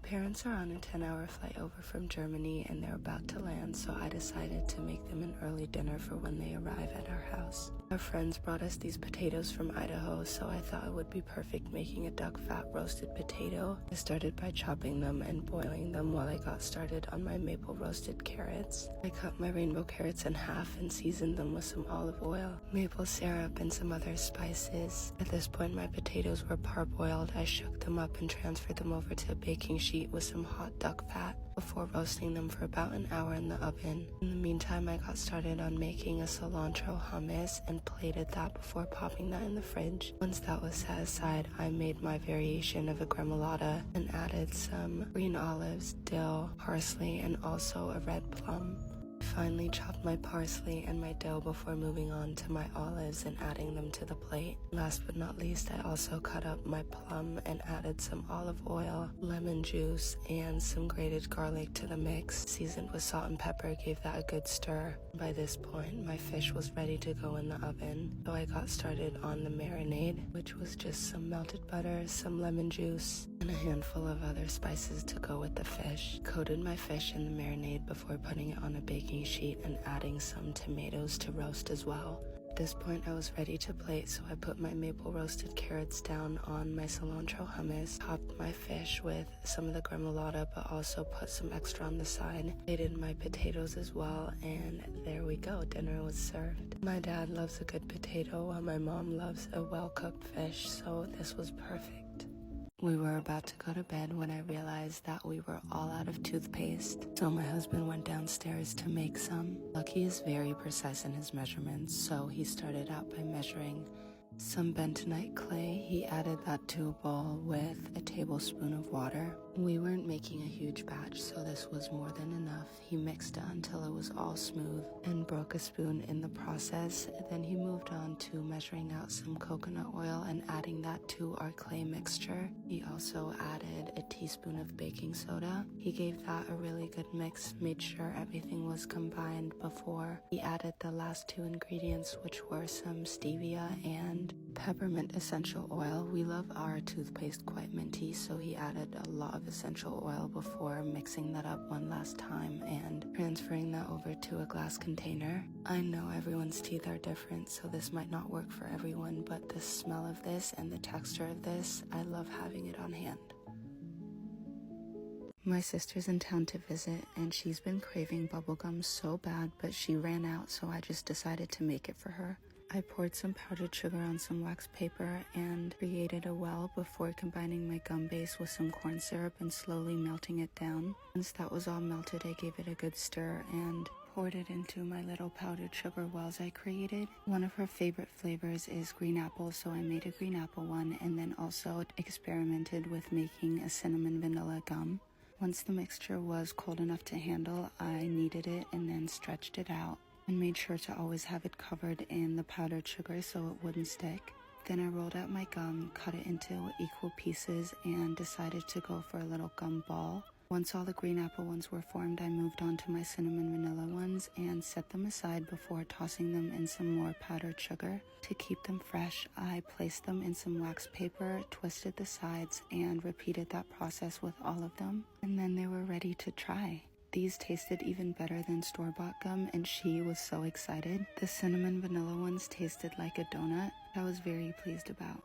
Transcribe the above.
parents are on a 10-hour flight over from Germany and they're about to land, so I decided to make them an early dinner for when they arrive at our house. Our friends brought us these potatoes from Idaho, so I thought it would be perfect making a duck fat roasted potato. I started by chopping them and boiling them while I got started on my maple roasted carrots. I cut my rainbow carrots in half and seasoned them with some olive oil, maple syrup, and some other spices. At this point, my potatoes were parboiled. I shook them up and transferred them over to a baking sheet with some hot duck fat before roasting them for about an hour in the oven. In the meantime, I got started on making a cilantro hummus and plated that before popping that in the fridge. Once that was set aside, I made my variation of a gremolata and added some green olives, dill, parsley, and also a red plum. I finally chopped my parsley and my dill before moving on to my olives and adding them to the plate. Last but not least, I also cut up my plum and added some olive oil, lemon juice, and some grated garlic to the mix. Seasoned with salt and pepper, gave that a good stir. By this point, my fish was ready to go in the oven, so I got started on the marinade, which was just some melted butter, some lemon juice, and a handful of other spices to go with the fish. Coated my fish in the marinade before putting it on a baking sheet and adding some tomatoes to roast as well. At this point, I was ready to plate, so I put my maple roasted carrots down on my cilantro hummus, topped my fish with some of the gremolata, but also put some extra on the side, plated my potatoes as well, and there we go, dinner was served. My dad loves a good potato while my mom loves a well-cooked fish, so this was perfect. We were about to go to bed when I realized that we were all out of toothpaste, so my husband went downstairs to make some. Lucky is very precise in his measurements, so he started out by measuring some bentonite clay. He added that to a bowl with a tablespoon of water. We weren't making a huge batch, so this was more than enough. He mixed it until it was all smooth and broke a spoon in the process. Then he moved on to measuring out some coconut oil and adding that to our clay mixture. He also added a teaspoon of baking soda. He gave that a really good mix, made sure everything was combined before he added the last two ingredients, which were some stevia and peppermint essential oil. We love our toothpaste quite minty, so he added a lot of essential oil before mixing that up one last time and transferring that over to a glass container. I know everyone's teeth are different, so this might not work for everyone, but the smell of this and the texture of this, I love having it on hand. My sister's in town to visit, and she's been craving bubblegum so bad, but she ran out, so I just decided to make it for her. I poured some powdered sugar on some wax paper and created a well before combining my gum base with some corn syrup and slowly melting it down. Once that was all melted, I gave it a good stir and poured it into my little powdered sugar wells I created. One of her favorite flavors is green apple, so I made a green apple one and then also experimented with making a cinnamon vanilla gum. Once the mixture was cold enough to handle, I kneaded it and then stretched it out and made sure to always have it covered in the powdered sugar so it wouldn't stick. Then I rolled out my gum, cut it into equal pieces, and decided to go for a little gum ball. Once all the green apple ones were formed, I moved on to my cinnamon vanilla ones and set them aside before tossing them in some more powdered sugar. To keep them fresh, I placed them in some wax paper, twisted the sides, and repeated that process with all of them. And then they were ready to try. These tasted even better than store-bought gum, and she was so excited. The cinnamon vanilla ones tasted like a donut. I was very pleased about.